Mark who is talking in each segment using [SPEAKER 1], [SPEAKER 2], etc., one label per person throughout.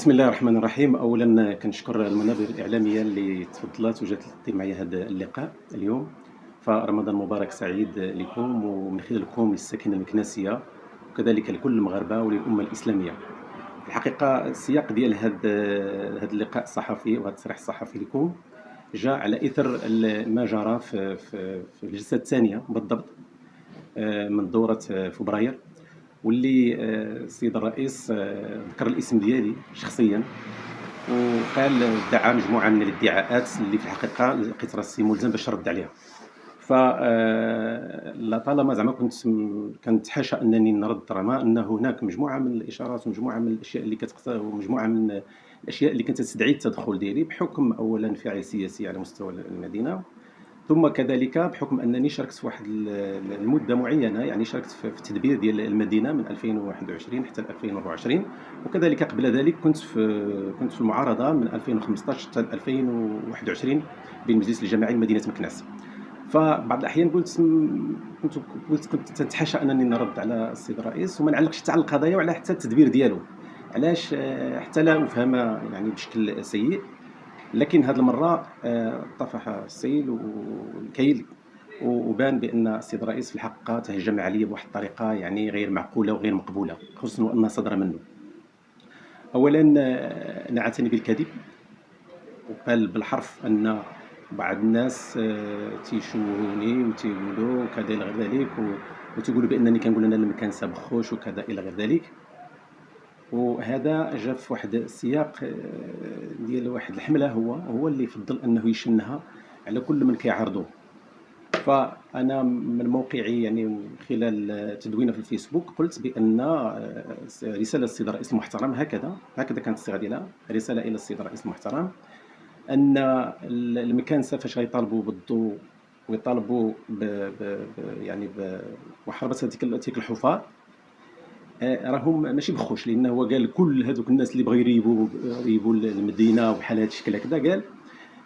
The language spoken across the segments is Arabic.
[SPEAKER 1] بسم الله الرحمن الرحيم. اولا كنشكر المنابر الاعلاميه اللي تفضلت وجات تقدم معايا هذا اللقاء اليوم. فرمضان مبارك سعيد لكم ومن خلالكم للساكنه المكناسيه وكذلك لكل المغاربه وللامه الاسلاميه. في الحقيقه السياق ديال هذا اللقاء الصحفي وهذا التصريح الصحفي لكم جاء على اثر ما جرى في الجلسه الثانيه بالضبط من دوره فبراير، واللي السيد الرئيس ذكر الاسم ديالي شخصيا وقال دعا مجموعه من الادعاءات اللي في الحقيقه لقيت راسي ملزم باش نرد عليها. ف لطالما زعما كنتحاشى انني نرد، رغم ان هناك مجموعه من الاشارات ومجموعه من الاشياء اللي ومجموعه من الاشياء اللي كانت تستدعي التدخل ديالي بحكم اولا فاعل سياسي على مستوى المدينه، ثم كذلك بحكم انني شاركت في واحد المده معينه، يعني شاركت في التدبير ديال المدينه من 2021 حتى 2024، وكذلك قبل ذلك كنت في المعارضه من 2015 حتى 2021 بين المجلس الجماعي لمدينه مكناس. فبعض الاحيان كنت تنتحاشى انني نرد على السيد الرئيس وما نعلقش حتى على القضايا وعلى حتى التدبير ديالو، علاش؟ حتى لا افهم يعني بشكل سيء. لكن هذه المره طفح السيل والكيل وبان بان السيد الرئيس في الحق تهجم علي بواحد الطريقه يعني غير معقوله وغير مقبوله، خصوصا وانها صدر منه. اولا نعتني بالكذب، وقال بالحرف ان بعض الناس تيشوهوني وتيقولوا كذا الى غير ذلك، وتيقولوا بانني كنقول انا المكانسه بخوش وكذا الى غير ذلك. وهذا جاء في واحد السياق ديال واحد الحمله هو اللي يفضل انه يشنها على كل من كيعارضوه. فانا من موقعي يعني خلال تدوينه في الفيسبوك قلت بان رساله السيد الرئيس المحترم، هكذا كانت الصيغه ديالها، رساله الى السيد الرئيس المحترم ان المكانسه فاش غيطالبوا بالضوء ويطالبوا يعني بمحاربه هذيك الحفاظ، راهم ماشي بخوش، لانه هو قال كل هذوك الناس اللي بغاو يريبوا المدينه وبحال هذا الشكل هكذا، قال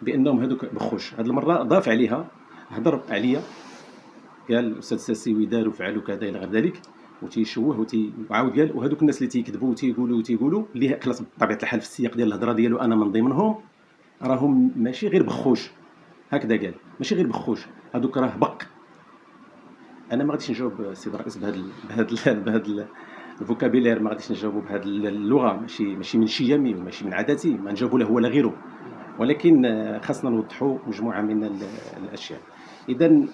[SPEAKER 1] بانهم هذوك بخوش. هذه المره ضاف عليها، هضر عليا، قال الاستاذ الساسيوي دار وفعلوا كذا الى غير ذلك، وتيشوه وعاود قال وهذوك الناس اللي تيكذبوا وتيقولوا اللي خلاص بطبيعه الحال في السياق ديال الهضره ديالو انا من ضمنهم، راهم ماشي غير بخوش. هكذا قال ماشي غير بخوش، هذوك راه بق. انا ما غاديش نجاوب السيد الرئيس بهذا الفوكابيلير، ما غاديش نجاوبوا بهذه اللغه، ماشي من شيمي وماشي من عاداتي، ما نجاوبوا له ولا غيره، ولكن خاصنا نوضحوا مجموعه من الاشياء. اذا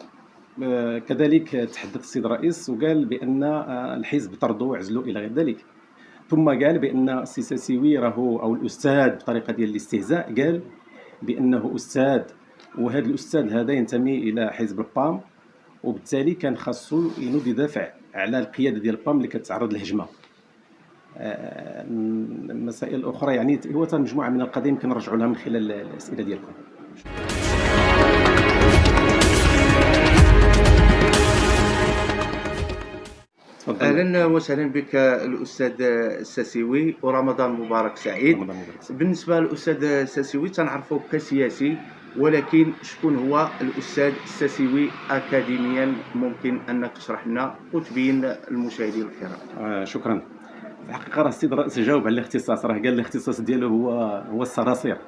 [SPEAKER 1] كذلك تحدث السيد الرئيس وقال بان الحزب طردوا وعزلوا الى غير ذلك، ثم قال بان السي ساسيوي راهو او الاستاذ بطريقه ديال الاستهزاء، قال بانه استاذ، وهذا الاستاذ هذا ينتمي الى حزب البام، وبالتالي كان خاصو ينوض يدافع على القياده ديال البام اللي كتعرض للهجمه. المسائل الاخرى يعني هو مجموعه من القضايا يمكن نرجعوا لها من خلال الاسئله ديالكم.
[SPEAKER 2] اهلا وسهلا بك الاستاذ الساسيوي، ورمضان مبارك سعيد.
[SPEAKER 1] رمضان مبارك.
[SPEAKER 2] بالنسبه للاستاذ الساسيوي تنعرفه كسياسي، ولكن شكون هو الاستاذ الساسيوي اكاديميا؟ ممكن انك تشرح لنا وتبين للمشاهدين الكرام.
[SPEAKER 1] شكرا. في الحقيقه راه السيد الرئيس جاوب على الاختصاص، راه قال الاختصاص ديالو هو الصراصير.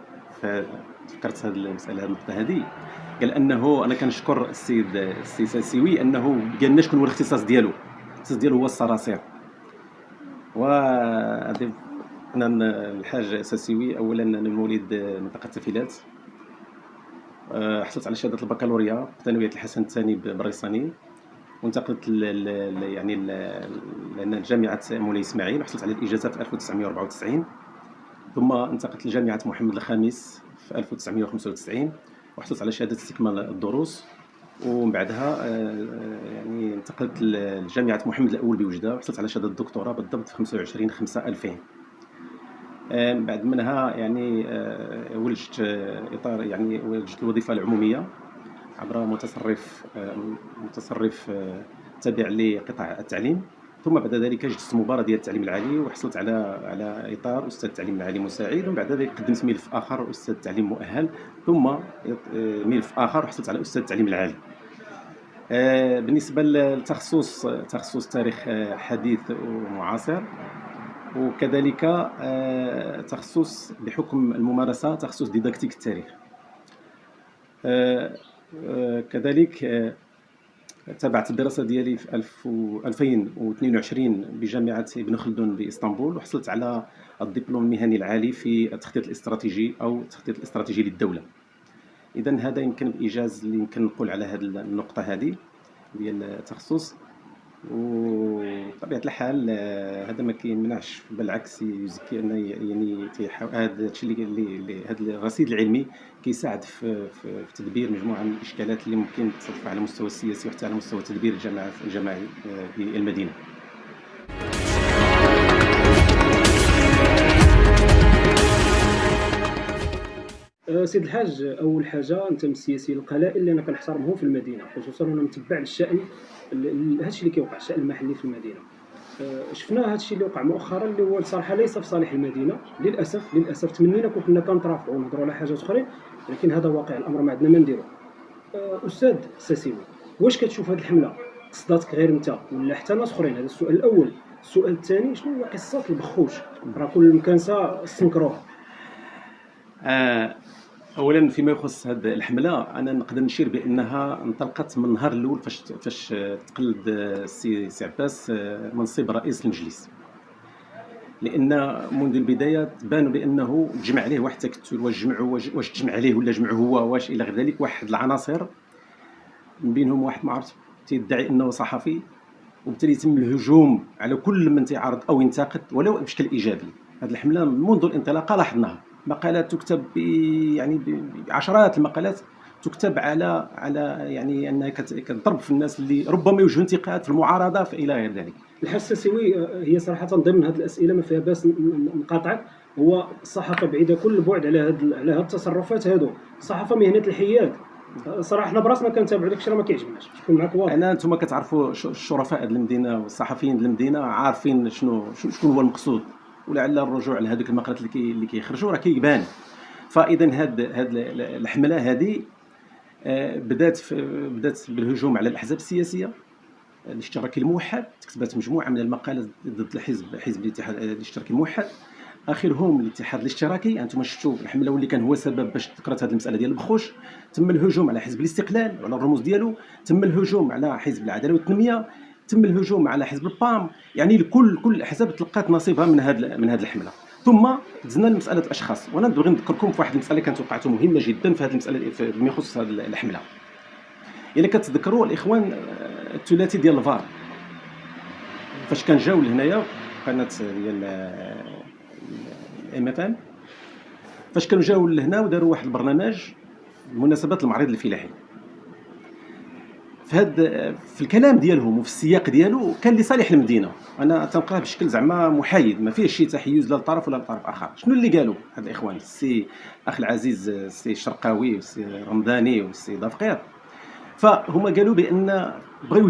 [SPEAKER 1] فكرت هذه المساله، هذه النقطه هذه، قال انه انا كنشكر السي ساسيوي انه قال لنا شكون هو الاختصاص ديالو. الاختصاص ديالو هو الصراصير. وهذا انا الحاج ساسيوي، اولا انا مواليد منطقه التفيلات، حصلت على شهاده البكالوريا بثانويه الحسن الثاني بالريصاني، وانتقلت يعني لجامعه مولاي اسماعيل وحصلت على الاجازه في 1994، ثم انتقلت لجامعه محمد الخامس في 1995 وحصلت على شهاده استكمال الدروس، ومن بعدها يعني انتقلت لجامعه محمد الاول بوجده وحصلت على شهاده الدكتوراه بالضبط في 25/5/2000. بعد منها يعني ولجت اطار، يعني ولجت الوظيفه العموميه عبر متصرف تابع لقطاع التعليم، ثم بعد ذلك جدت مباراه ديال التعليم العالي وحصلت على اطار استاذ التعليم العالي مساعد، ومن بعد ذلك قدمت ملف اخر استاذ التعليم مؤهل، ثم ملف اخر وحصلت على استاذ التعليم العالي. بالنسبه للتخصص تاريخ حديث ومعاصر، وكذلك تخصص بحكم الممارسة تخصص ديداكتيك التاريخ. كذلك تابعت الدراسة ديالي في 2022 بجامعة ابن خلدون بإسطنبول، وحصلت على الدبلوم المهني العالي في التخطيط الاستراتيجي أو التخطيط الاستراتيجي للدولة. إذن هذا يمكن بإيجاز اللي يمكن نقول على هذه النقطة هذه ديال التخصص. وبطبيعة الحال هذا ما كيمنعش، بالعكس يزكي أن يعني هذا الشيء اللي هذا الرصيد العلمي كيساعد في تدبير مجموعة من الإشكالات اللي ممكن تصادف على المستوى السياسي وحتى على مستوى تدبير الجماعي في المدينة.
[SPEAKER 3] سيد الحاج، اول حاجه انت من السياسيين القلائل اللي انا كنحترمهم في المدينه، خصوصا وانا متبع للشان هادشي اللي كيوقع، الشان المحلي في المدينه. شفنا هادشي اللي وقع مؤخرا اللي هو الصراحه ليس في صالح المدينه، للاسف تمنينا كنا كنترافعوا ونهضروا على حاجات اخرين، لكن هذا واقع الامر ما عندنا ما نديرو. استاذ الساسيوي، واش كتشوف هذه الحمله قصداتك غير انت ولا حتى ناس اخرين؟ هذا السؤال الاول. السؤال الثاني، شنو هي قصه البخوش؟ راه كل مكانسه استنكروها.
[SPEAKER 1] اولا فيما يخص هذه الحمله، انا نقدر نشير بانها انطلقت من النهار الاول فاش تقلد السي عباس منصب رئيس المجلس، لان منذ البدايه بان بانه تجمع عليه واحد التكتل، واش تجمع عليه ولا جمعه هو، واش الى غير ذلك، واحد العناصر من بينهم واحد ما عرفت تيدعي انه صحفي، وبالتالي يتم الهجوم على كل من تعارض او ينتقد ولو بشكل ايجابي. هذه الحمله منذ الانطلاقه لاحظناها، مقالات تكتب يعني بعشرات المقالات تكتب على يعني انها كتضرب في الناس اللي ربما يوجهوا انتقاد في المعارضه الى غير ذلك.
[SPEAKER 3] الحساسوي هي صراحه ضمن هذه الاسئله ما فيها باس نقاطعك، هو الصحافه بعيده كل البعد على هذه التصرفات هذو، الصحافه مهنه الحياد. صراحه حنا براسنا كنتابعوا داكشي راه ما كيعجبناش، شكون معك واضح.
[SPEAKER 1] انتم كتعرفوا الشرفاء ديال المدينه والصحفيين ديال المدينه عارفين شكون هو المقصود، ولعل الرجوع لهذوك المقالات اللي كيخرجوا راه كيبان. فاذا هاد الحمله هذه بدات بالهجوم على الاحزاب السياسيه. الاشتراكي الموحد كتبت مجموعه من المقالات ضد حزب الاتحاد الاشتراكي الموحد، اخرهم الاتحاد الاشتراكي. انتم شفتوا الحمله واللي كان هو سبب باش ذكرت هذه المساله ديال البخوش. تم الهجوم على حزب الاستقلال وعلى الرموز ديالو، تم الهجوم على حزب العداله والتنميه، تم الهجوم على حزب البام. يعني كل الاحزاب تلقات نصيبها من هذه الحمله. ثم دزنا لمساله الاشخاص، وانا نبغي نذكركم في واحد المساله كانت وقعت مهمه جدا في هذه المساله فيما يخص هذه الحمله. الا كتذكروا الاخوان الثلاثي ديال الفار فاش كان جاوا لهنايا قناه ديال ام اف ام، فاش كانوا جاوا لهنا وداروا واحد البرنامج بمناسبه المعرض الفلاحي. في الكلام ديالهم وفي السياق ديالو كان لصالح المدينه، انا تنقراه بشكل زعما محايد، ما فيهش شي تحيز لا لطرف ولا لطرف اخر. شنو اللي قالوا هاد الاخوان، السي اخ العزيز السي الشرقاوي والسي رمضاني والسي دافقير؟ فهما قالوا بان بغاو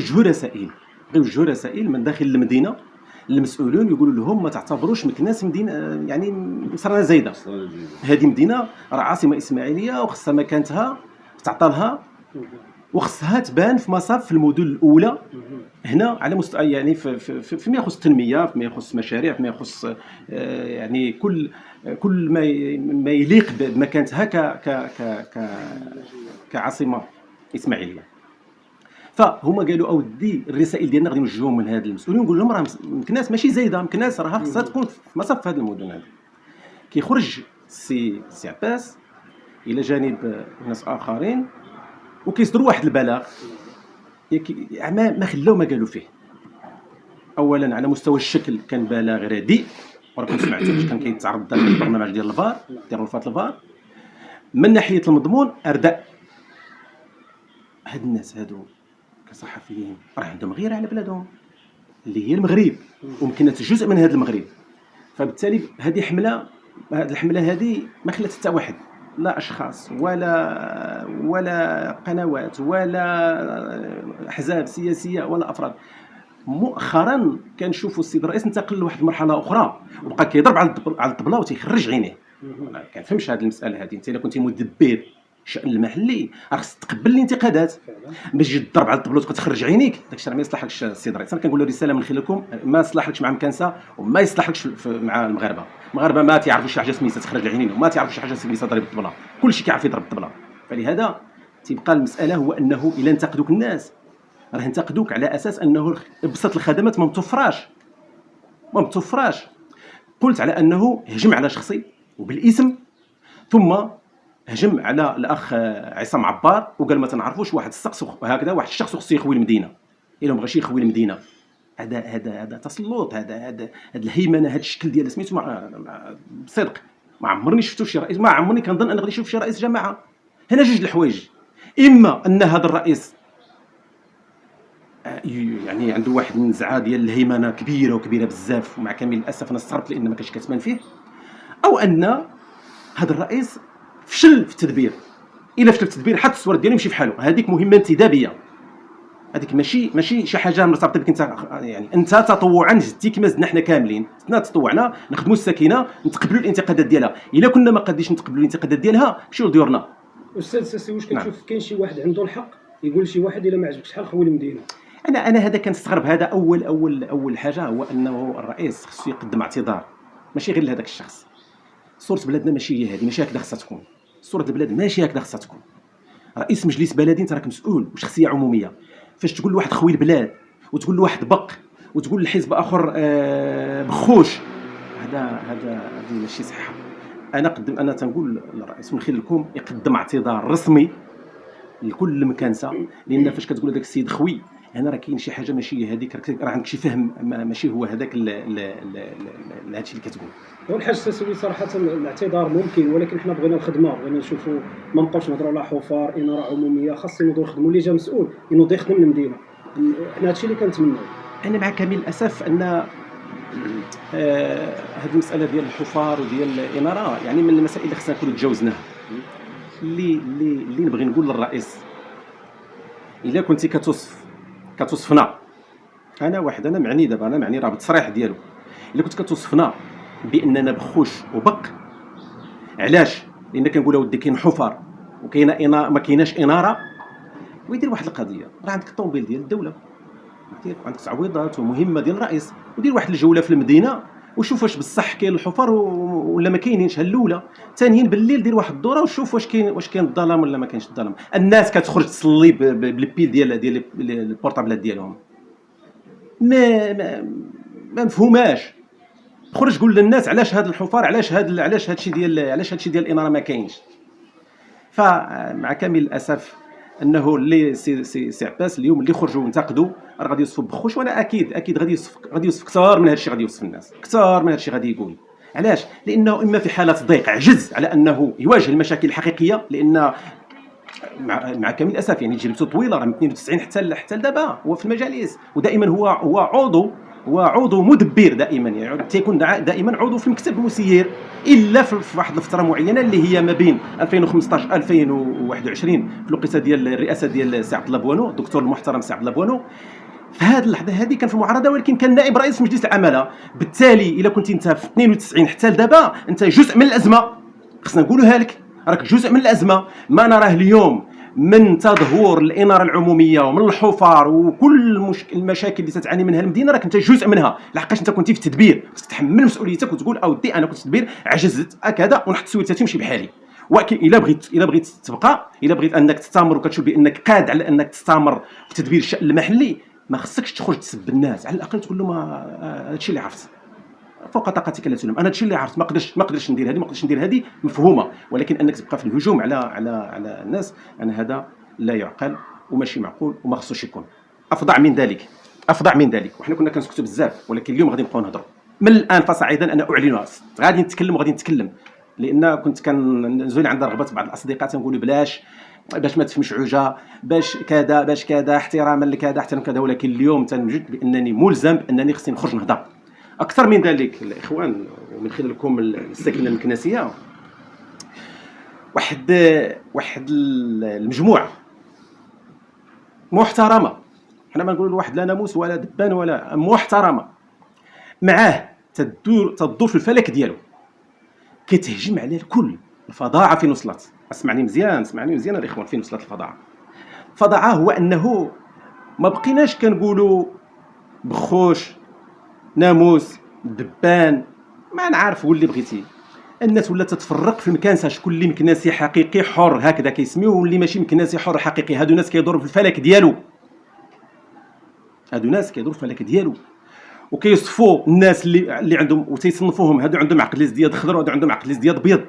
[SPEAKER 1] يوجهوا رسائل من داخل المدينه للمسؤولين، يقولوا لهم ما تعتبروش مكناس مدينه يعني مصرانه زايده. هذه مدينه راه عاصمه اسماعيليه وخصها مكانتها تعطى لها، وخصها تبان في مصاف المدن الاولى هنا على مستوى يعني فيما يخص التنميه، فيما يخص مشاريع، فيما يخص يعني كل ما يليق بمكانتها كعاصمه اسماعيليه. فهما قالوا اودي الرسائل ديالنا غادي نوجهوهم من هاد المسؤولين، نقول لهم راه مكناس ماشي زايده، مكناس راه خصها تكون في مصاف هاد المدن هذه. كيخرج السي عباس الى جانب ناس اخرين وكيصدروا واحد البلاغ ما خلاو ما قالوا فيه. اولا على مستوى الشكل كان بلاغ رديء، وراكم سمعتوا باش كان كيتعرض داخل البرنامج ديال الفار ديال رفات الفار. من ناحيه المضمون ارداء، هاد الناس هادو كصحفيين راه عندهم غيره على بلادهم اللي هي المغرب، ومكنت جزء من هذا المغرب. فبالتالي هذه الحمله هذه ما خلات حتى واحد، لا اشخاص ولا قنوات ولا احزاب سياسيه ولا افراد. مؤخرا كنشوفوا السيد الرئيس انتقل لواحد المرحله اخرى وبقى كيضرب على الطبله وتيخرج عينيه. ما كنفهمش هذه المساله هذه. انت الا كنتي مدبر الشأن المحلي راه خصك تقبل الانتقادات باش تجي تضرب على الطبلوت وتخرج عينيك. داكشي راه ما يصلحكش السي دريس. انا كنقول له رساله من خلالكم، ما يصلحلكش مع مكانسه وما يصلحلكش مع المغاربه ما تيعرفوش شي حاجه سميتها تخرج العينين وما تيعرفوش شي حاجه سميتها ضرب الطبله. كلشي كيعرف يضرب الطبله. فلهذا تيبقى المساله هو انه الا انتقدوك الناس راه ينتقدوك على اساس انه ابسط الخدمات ما متوفراش. قلت على انه هجم على شخصي وبالاسم، ثم هجم على الاخ عصام عبار وقال ما تنعرفوش واحد الشخص هكذا، واحد الشخص خصو يخوي المدينه. الا ما بغاش يخوي المدينه هذا تسلط، هذا الهيمنه، هذا الشكل ديال سميتو بصدق ما عمرني شفتو شي رئيس، ما عمرني كنظن ان غادي نشوف شي رئيس جماعه. هنا جوج الحوايج، اما ان هذا الرئيس يعني عنده واحد النزعه ديال الهيمنه كبيره بزاف، ومع كامل الاسف انا استغربت لان ما كانش كتبان فيه، او ان هذا الرئيس فشل في التدبير. الا فشل في التدبير حتى الصوره ديالو يمشي في حاله. هذيك مهمه انتدابيه، هذيك ماشي شي حاجه مرتبطه بك انت، يعني انت تطوعا جدتي كما زدنا حنا كاملين، زدنا تطوعنا نخدموا الساكنه نتقبلوا الانتقادات ديالها. الا كنا ما قاديش نتقبلوا الانتقادات ديالها نمشيو لديورنا.
[SPEAKER 3] استاذ ساسي، واش كتشوف كاين شي واحد عنده الحق يقول شي واحد الا ما عجبكش شحال خوي المدينه؟
[SPEAKER 1] انا هذا كنستغرب. هذا اول حاجه هو انه الرئيس خصو يقدم اعتذار، ماشي غير لهذاك الشخص. صوره بلادنا ماشي هي هذه، ماشي هكذا خصها تكون. صوره البلاد ماشي هكذا خصها تكون. رئيس مجلس بلدي انت راك مسؤول وشخصيه عموميه، فاش تقول لواحد خوي البلاد وتقول لواحد بق وتقول لحزب اخر بخوش، هذا ماشي صح. انا تنقول للرئيس من خلالكم يقدم اعتذار رسمي لكل مكانسه، لان فاش كتقول هذاك السيد خوي هنا راه كاين شي حاجه ماشي هذيك، راه عندك شي فهم ماشي هو هذاك هادشي اللي كتقول.
[SPEAKER 3] هو الحاج الساسوي صراحه الاعتذار ممكن، ولكن حنا بغينا الخدمه، بغينا نشوفوا ما نبقاوش نهضروا على حفار اناره عموميه. خاص ينوضوا يخدموا، اللي جا مسؤول ينوض يخدم المدينه. حنا هادشي اللي كنتمناو.
[SPEAKER 1] انا مع كامل الاسف ان هذه المساله ديال الحفار وديال الاناره يعني من المسائل اللي خصنا نكونوا تجاوزناها. اللي نبغي نقول للرئيس، الا كنتي كتوصفنا، انا معني دابا، انا معني راه بالتصريح ديالو، الا كنت كتوصفنا باننا بخوش وبق، علاش؟ لان كنقول اودي كاين حفر وكاينه ما كايناش اناره، ويدير واحد القضيه. راه عندك الطوموبيل ديال الدوله، عندك تعويضات ومهمه ديال الرئيس، ودير واحد الجوله في المدينه وشوف واش بصح كاين الحفر ولا ما كاينينش. الاولى ثانيا بالليل دير واحد الدوره وشوف واش كاين الظلام ولا ما كاينش الظلام. الناس كتخرج تصلي بالبيل ديال البورطابلات ديالهم، ما مفهوماش. خرج قول للناس علاش هاد الحفار، علاش هادشي ديال الاناره ما كاينش. فمع كامل الاسف انه اللي سي عباس اليوم اللي خرجوا وانتقدوا راه غادي يوصفوا بخوش، وانا اكيد غادي يوصف كثار من هادشي، غادي يوصف الناس كثار من هادشي غادي يقول. علاش؟ لانه اما في حاله ضيق عجز على انه يواجه المشاكل الحقيقيه، لان مع كامل الاسف يعني تجربته طويله، راه من 92 حتى لدابا هو في المجالس، ودائما هو عضو مدبر دائما، يعني تيكون دائما عضو في المكتب المسير، الا في واحد الفتره معينه اللي هي ما بين 2015 2021 في الوقيته ديال الرئاسه ديال سي عبد الله بوانو، الدكتور المحترم سي عبد الله بوانو. في هذه اللحظه هذه كان في المعارضه، ولكن كان نائب رئيس مجلس العماله. بالتالي الا كنت انت في 92 حتى لدابا انت جزء من الازمه، خصنا نقولوها لك، راك جزء من الازمه. ما نراه اليوم من تدهور الاناره العموميه ومن الحفار وكل المشاكل اللي تتعاني منها المدينه، راك انت جزء منها. لحقاش انت كنتي في التدبير، خصك تحمل مسؤوليتك وتقول اودي انا كنت في التدبير، عجزت هكذا ونحط سويتها تمشي بحالي. ولكن الا بغيت تبقى، الا بغيت انك تستمر وكتشوف بانك قاد على انك تستمر في تدبير الشان المحلي، ما خصكش تخرج تسب الناس. على الاقل تقول لهم هادشي اللي عرفت فوق طاقتك لا تلوم، انا هادشي اللي عرفت، ما قدرتش ندير هذه مفهومه. ولكن انك تبقى في الهجوم على الناس، انا هذا لا يعقل وماشي معقول وما خصوش يكون. افظع من ذلك، وحنا كنا كنسكتوا بزاف، ولكن اليوم غادي نبقاو نهضروا. من الان فصاعدا انا اعلنها، غادي نتكلم، لان كنت كنزول عند رغبه بعض الاصدقاء تنقولوا باش ما تفهمش عوجه، باش كذا احتراما لكذا احترام كذا. ولكن اليوم تنوجد بانني ملزم بانني خصني نخرج نهضر. اكثر من ذلك الاخوان، ومن خلالكم الساكنه المكناسيه، واحد المجموعه محترمه، حنا ما نقولوا واحد لا ناموس ولا دبان ولا محترمه، معاه تدور في الفلك ديالو، كتهجم على الكل. الفظاعه فين وصلت؟ اسمعني مزيان الاخوان في مساله الفظاعه هو انه ما بقيناش كنقولوا بخوش ناموس دبان ما نعرف هو اللي بغيتي. الناس ولات تتفرق في المكانسه، شكون اللي مكناسي حقيقي حر هكذا كيسميوه واللي ماشي مكناسي حر حقيقي. هادو ناس كيدوروا في الفلك ديالو، وكيصفوا الناس اللي عندهم وتيصنفوهم هادو عندهم عقل ازدياد خضر وهادو عندهم عقل ازدياد ابيض،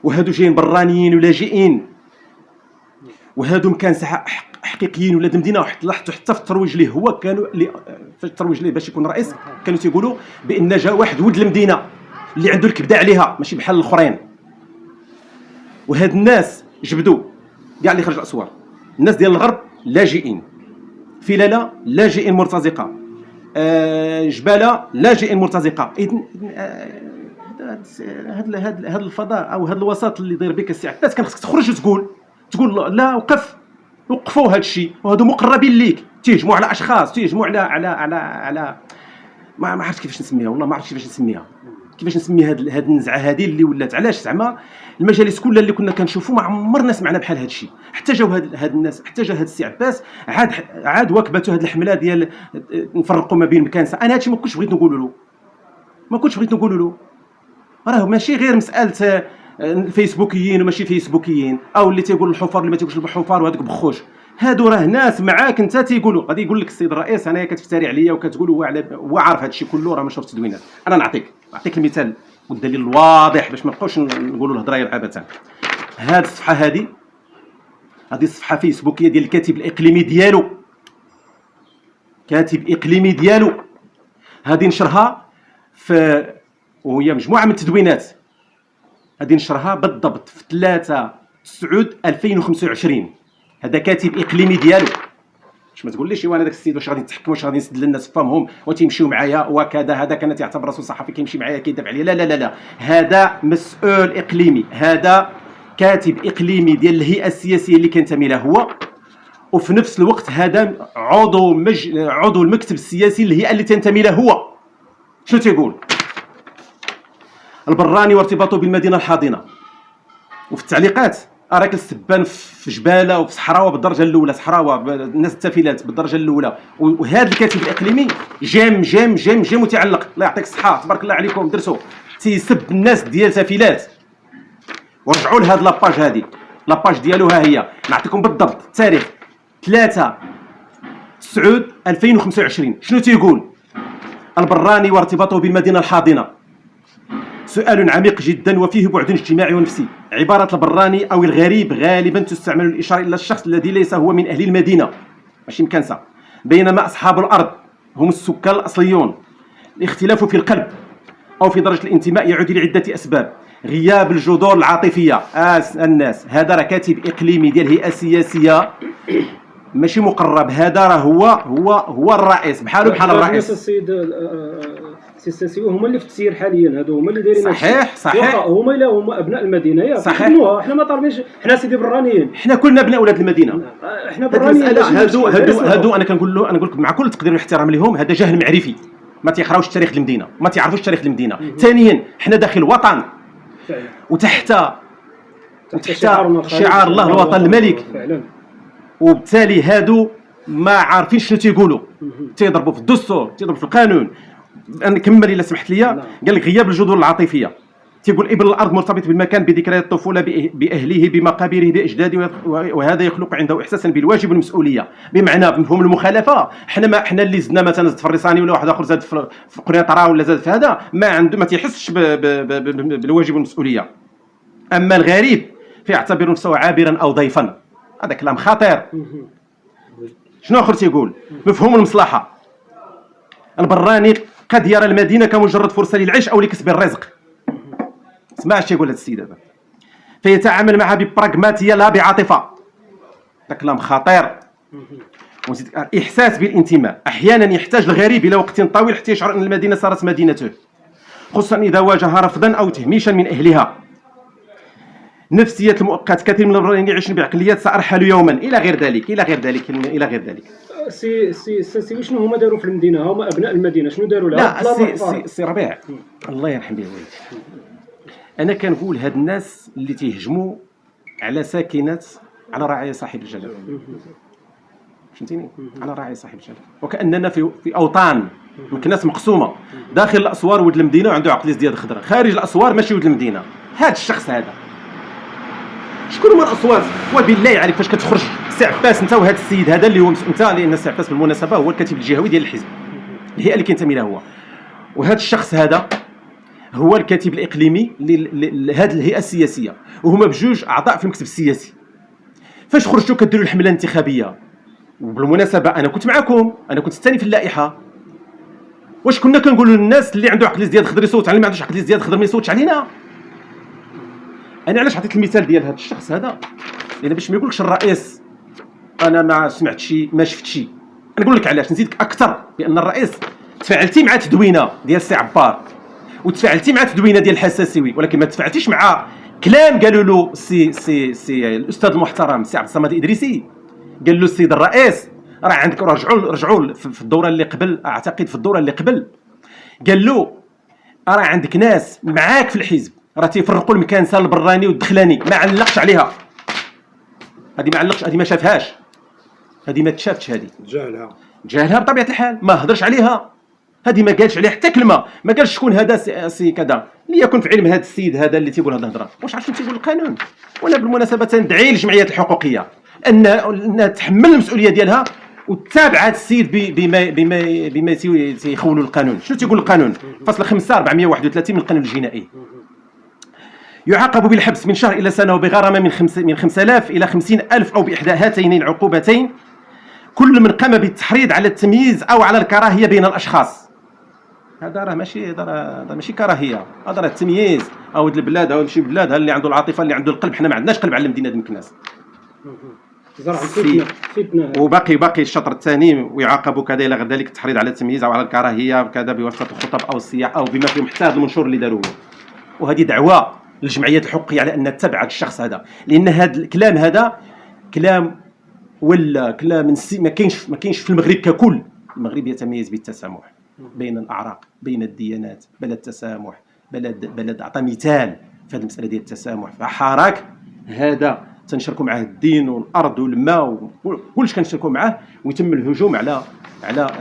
[SPEAKER 1] وهادو جايين برانيين ولاجئين، وهادو مكانسه حقيقيين ولاد المدينه. لاحظتوا حتى في الترويج ليه هو كانوا في الترويج ليه باش يكون رئيس كانوا تيقولوا بان جا واحد ولد المدينه اللي عنده الكبده عليها ماشي بحال الاخرين. وهاد الناس جبدوا كاع اللي خرج الاسوار، الناس ديال الغرب لاجئين، فلاله لاجئين مرتزقه، جباله لاجئين مرتزقه. هاد الفضاء او هاد الوسط اللي داير بك السي عباس كان خصك تخرج تقول لا وقفوا هاد الشيء، وهادو مقربين ليك تيهجموا على اشخاص، تيهجموا على ما عرفتش كيفاش نسميها، والله ما عرفتش كيفاش نسمي هاد النزعه هذه اللي ولات. علاش زعما المجالس كلها اللي كنا كنشوفوا ما عمرنا سمعنا بحال هاد الشيء. حتى جاو هاد الناس، حتى جا هاد السي عباس عاد واكبته هاد الحمله ديال نفرقوا ما بين مكانسه. انا هادشي ما كنتش بغيت نقولوا له، راه ماشي غير مساله الفيسبوكيين وماشي فيسبوكيين، او اللي تيقول الحفار اللي ما تيقولش الحفار وهذوك بخوش. هادو راه ناس معاك انت تيقولوا، غادي يقول لك السيد الرئيس انايا كتفتري عليا وكتقول هو عارف هادشي كله، راه ما شاف تدوينات. انا نعطيك المثال والدليل الواضح باش ما نبقاوش نقولوا الهضره عبثا. هاد الصفحه هذه الصفحه فيسبوكيه ديال الكاتب الاقليمي ديالو، هذه نشرها وهي مجموعه من التدوينات. هذه نشرها بالضبط في 3/9/2025. هذا كاتب اقليمي ديالو. باش ما تقوليش وانا داك السيد واش غادي نتحكم، واش غادي نسد للناس فمهم وتيمشيو معايا وكذا، هذا كان تيعتبر راسو صحفي كيمشي معايا كيدافع عليا. لا، هذا مسؤول اقليمي، هذا كاتب اقليمي ديال الهيئه السياسيه اللي كينتمي لها هو، وفي نفس الوقت هذا عضو المكتب السياسي للهيئه اللي تنتمي لها هو. شنو تيقول؟ البراني وارتباطه بالمدينه الحاضنه. وفي التعليقات راك السبان في جباله وفي صحراوه بالدرجه الاولى، صحراوه الناس التافلات بالدرجه الاولى. وهذا الكاتب الاقليمي جام وتعلق. الله يعطيك الصحه، تبارك الله عليكم درسوا، تيسب الناس ديال تافلات. ورجعوا لهاد لاباج، هذه لاباج ديالو ها هي، نعطيكم بالضبط التاريخ 3/9/2025. شنو تيقول؟ البراني وارتباطه بالمدينه الحاضنه سؤال عميق جدا وفيه بعد اجتماعي ونفسي. عبارة البراني أو الغريب غالبا تستعمل للإشارة إلى الشخص الذي ليس هو من أهل المدينة ماشي مكانسة، بينما أصحاب الأرض هم السكان الأصليون. الاختلاف في القلب أو في درجة الانتماء يعود لعدة أسباب. غياب الجذور العاطفية. الناس هذا راه كاتب إقليمي ديال الهيئة السياسية ماشي مقرب، هذا راه هو الرئيس بحاله بحال الرئيس.
[SPEAKER 3] السيد السياسي هما اللي في التسيير حاليا، هادو هما اللي دايرين.
[SPEAKER 1] صحيح
[SPEAKER 3] هما ابناء المدينه.
[SPEAKER 1] صحيح،
[SPEAKER 3] حنا ما طالبينش، حنا سيدي برانيين،
[SPEAKER 1] حنا كلنا ابناء ولاد المدينه.
[SPEAKER 3] احنا برانيين.
[SPEAKER 1] هادو انا كنقول لك مع كل التقدير والاحترام لهم، هذا جهل معرفي، ما تيقراوش تاريخ المدينه، ما تعرفوش تاريخ المدينه. ثانيا حنا داخل وطن وتحت شعار الله الوطن الملك فعلا. وبالتالي هادو ما عارفين شنو تيقولوا، تيضربوا في الدستور، تيضربوا في القانون. نكمل الا سمحت لي. قال لك غياب الجذور العاطفيه. تيقول ابن الارض مرتبط بالمكان بذكريات الطفوله باهله بمقابره باجداده، وهذا يخلق عنده احساسا بالواجب والمسؤوليه. بمعنى بمفهوم المخالفه، حنا اللي زدنا مثلا زاد في الريساني ولا واحد اخر زاد في قنيطره ولا زاد في هذا، ما تيحسش بالواجب والمسؤوليه. اما الغريب فيعتبر نفسه عابرا او ضيفا. هذا كلام خطير. شنو اخر تيقول؟ مفهوم المصلحه. البراني قد يرى المدينه كمجرد فرصه للعيش او لكسب الرزق. اسمع اش يقول هذا السيد هذا. فيتعامل معها ببراغماتيه لا بعاطفه. هذا كلام خطير. احساس بالانتماء. احيانا يحتاج الغريب الى وقت طويل حتى يشعر ان المدينه صارت مدينته، خصوصا اذا واجه رفضا او تهميشا من اهلها. نفسيه المؤقت. كثير من البرانيين يعيشون بعقليات سارحل يوما الى غير ذلك.
[SPEAKER 3] سي شنو هما داروا في المدينه؟ هما ابناء المدينه شنو داروا لها؟
[SPEAKER 1] لا سي ربيع، الله يرحم به والديك، انا كنقول هاد الناس اللي تيهجموا على ساكنه، على راعي صاحب الجلاله. فهمتيني؟ على راعي صاحب الجلاله. وكاننا في اوطان مكناس مقسومه، داخل الاسوار ولد المدينه وعنده عقل ازدياد خضراء، خارج الاسوار ماشي ولد المدينه. هذا الشخص هذا شكون هو الاسوار؟ وبالله عليك فاش كتخرج سي عباس انت وهذا السيد هذا اللي هو انت، لان سي عباس بالمناسبه هو الكاتب الجهوي ديال الحزب، الهيئه اللي كينتمي لها هو، وهذا الشخص هذا هو الكاتب الاقليمي لهذه الهيئه السياسيه، وهما بجوج اعضاء في المكتب السياسي. فاش خرجتوا كديروا الحمله الانتخابيه، وبالمناسبه انا كنت معكم، انا كنت الثاني في اللائحه، واش كنا كنقولوا للناس اللي عنده عقل ازدياد خضر يصوت على اللي ما عندوش عقل ازدياد خضر ما يصوتش علينا؟ انا علاش عطيت المثال ديال هذا الشخص هذا؟ لان باش ما يقولكش الرئيس انا ما سمعتش ما شفتش، نقول لك علاش. نزيدك اكثر بان الرئيس تفاعلتي مع تدوينه ديال سي عبار، وتفاعلتي مع تدوينه ديال الحساسوي، ولكن ما تفاعلتيش مع كلام قالوا له سي الاستاذ المحترم سي عبد الصمد الادريسي. قال له السيد الرئيس راه عندك، رجعوا في الدوره اللي قبل، اعتقد في الدوره اللي قبل، قال له راه عندك ناس معاك في الحزب راه تيفرقوا المكانسه البراني والدخلاني، ما علقش عليها. هذه ما علقش، هذه ما شافهاش، هذه ما تشافتش، هذه جاهلها بطبيعه الحال، ما هضرش عليها، هذه ما قالش عليها حتى كلمه، ما قالش شكون هذا سي كذا. ليكن في علم هذا السيد هذا اللي تيقول هذه الهضره، واش عرفتوا تيقول القانون؟ وانا بالمناسبه تندعي للجمعيات الحقوقيه ان تحمل المسؤوليه ديالها وتتابع هذا السيد بما تيخونوا القانون. شنو تيقول القانون؟ فصل 5 431 من القانون الجنائي: يعاقب بالحبس من شهر الى سنه وبغرامه من 5000 الى 50000 او باحدى هاتين العقوبتين كل من قام بالتحريض على التمييز او على الكراهيه بين الاشخاص. هذا راه ماشي كراهيه، هذا راه التمييز. او البلاد او شي بلاد اللي عنده العاطفه اللي عنده القلب، حنا ما عندناش قلب على المدينه ديال مكناس. باقي الشطر الثاني: ويعاقب كذا الى غير ذلك التحريض على التمييز او على الكراهيه كذا بواسطه الخطب او السياح او بما فيهم حتى هذا المنشور اللي داروه. وهذه دعوه للجمعيات الحقوقيه على ان تتبع الشخص هذا، لان هذا الكلام هذا كلام ولا كلام ما كاينش في المغرب ككل. المغرب يتميز بالتسامح بين الاعراق، بين الديانات، بلد تسامح، بلد عطى مثال في هذه المساله ديال التسامح. فحراك هذا تنشاركوا معاه الدين والارض والماء وكلش كنشاركوا معاه، ويتم الهجوم على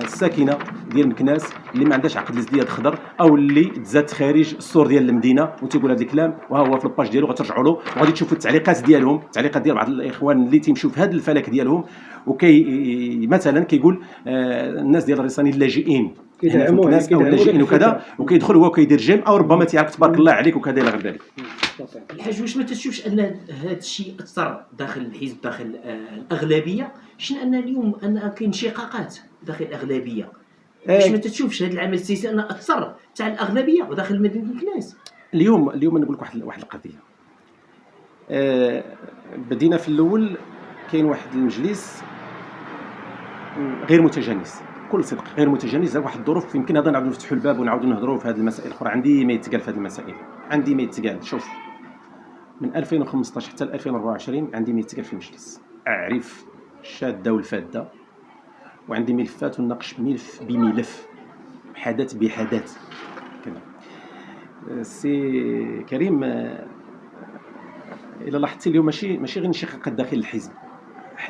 [SPEAKER 1] الساكنه ديال مكناس اللي ما عندهاش عقد الازدياد خضر او اللي تزاد خارج السور ديال المدينه وتيقول هذا الكلام. وها هو في الباج ديالو غترجعوا له وغادي تشوفوا التعليقات ديالهم، التعليقات ديال بعض الاخوان اللي تيمشيو في هذا الفلك ديالهم. مثلا كيقول الناس ديال الرصانيين اللاجئين كيدعموا الناس او اللاجئين وكذا، وكيدخل هو كيدير جيم او ربما تيعرف تبارك الله عليك وكذا الى غير ذلك.
[SPEAKER 4] الحاج، واش ما تشوفش ان هذا الشيء اثر داخل الحزب، داخل الاغلبيه؟ شنو ان اليوم ان كاين انشقاقات داخل الاغلبيه؟ واش ما تشوفش هذا العمل السياسي ان اثر تاع الاغلبيه وداخل مدينه مكناس؟
[SPEAKER 1] اليوم نقول لك واحد القضيه. بدينا في الاول كاين واحد المجلس غير متجانس، بكل صدق غير متجانس. واحد الظروف يمكن هذا نعاودوا نفتحوا الباب ونعاودوا نهضروا في هذه المسائل الاخرى. عندي ما يتقال في هذه المسائل، عندي ما يتقال. شوف، من 2015 حتى 2024 عندي ما يتقال في المجلس، اعرف الشاده والفاده، وعندي ملفات ونناقش ملف بملف، حدث بحدث كذا. سي كريم، الا لاحظتي اليوم ماشي غير انشقاقات داخل الحزب.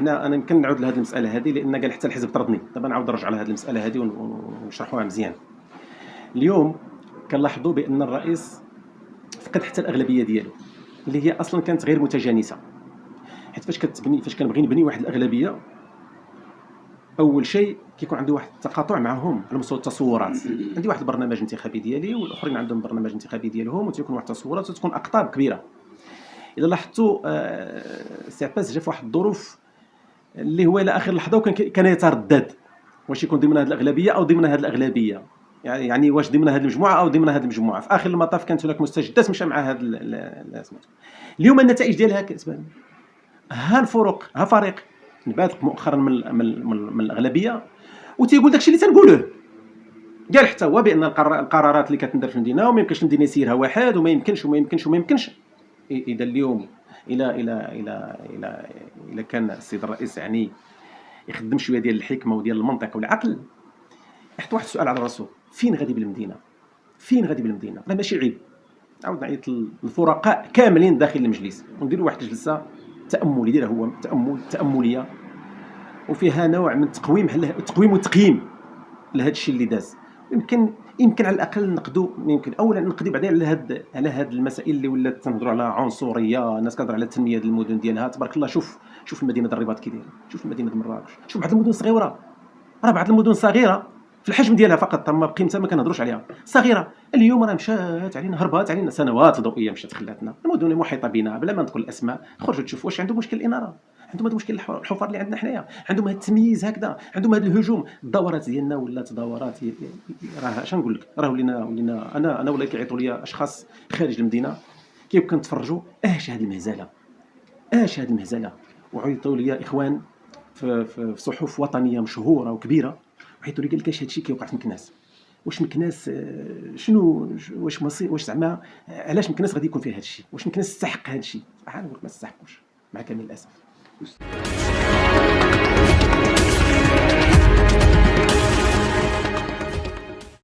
[SPEAKER 1] انا يمكن نعود لهذه المساله هذه لان قال حتى الحزب طردني. دابا نعاود نرجع لهذه المساله هذه ونشرحوها مزيان. اليوم كنلاحظوا بان الرئيس فقد حتى الاغلبيه ديالو اللي هي اصلا كانت غير متجانسه. حيت فاش كنبغي نبني واحد الاغلبيه، اول شيء كيكون عندي واحد التقاطع معهم على مستوى التصورات. عندي واحد البرنامج انتخابي ديالي والاخرين عندهم برنامج انتخابي ديالهم، وتيكون واحد التصورات وتكون اقطاب كبيره. اذا لاحظتوا سي عباس جا في واحد الظروف اللي هو الى اخر لحظه وكان يتردد واش يكون ضمن هذه الاغلبيه او ضمن هذه الاغلبيه، يعني واش ضمن هذه المجموعه او ضمن هذه المجموعه. في اخر المطاف كانت هناك مستجدات مشى مع هذا اليوم النتائج ديالها كتبان. ها الفروق، ها فريق نبات مؤخرا من الاغلبيه وتيقول داكشي اللي تنقولوه. قال حتى هو بان القرارات اللي كتندر في المدينه وما يمكنش المدينه يسيرها واحد وما يمكنش. اذا اليوم الى كان السيد الرئيس يعني يخدم شويه ديال الحكمه وديال المنطق والعقل، يحط واحد السؤال على راسو: فين غادي بالمدينه؟ راه ماشي عيب نعاود نعيط للفرقاء كاملين داخل المجلس ونديروا واحد الجلسه تاملي ديالها هو تامليه، وفيها نوع من التقويم والتقييم لهذا الشيء اللي داز. يمكن على الاقل نقدو، يمكن اولا نقدو بعدين على هاد المسائل اللي ولات تنهضروا على عنصريه. الناس كتهضر على تنميه المدن ديالها. تبارك الله، شوف المدينه ديال الرباط كي دايره، شوف المدينه ديال مراكش، شوف بعض المدن صغيره، راه بعض المدن صغيره في الحجم ديالها فقط، ما بقيمتها ما كنهضروش عليها، صغيره. اليوم راه مشات علينا، هربات علينا سنوات ضوئيه، مشات خلاتنا. المدن المحيطه بنا بلا ما نذكر الاسماء، خرجوا تشوف واش عندهم مشكل الاناره، عندهم هذا مشكل الحفر اللي عندنا حنايا، عندهم هذا التمييز هكذا، عندهم هذا الهجوم. الدورات ديالنا ولات دورات، راه اش نقول لك، راه ولينا انا ولا كيعيطوا لي اشخاص خارج المدينه كيبقاو نتفرجوا اش هذه المهزله، وعيطوا لي اخوان في صحف وطنيه مشهوره وكبيره، وعيطوا لي قال لك اش هادشي كيوقع في مكناس. واش مكناس شنو، واش مصير، واش زعما علاش مكناس غادي يكون فيها هادشي، واش مكناس تستحق هادشي؟ ما تستحقوش مع كامل الاسف.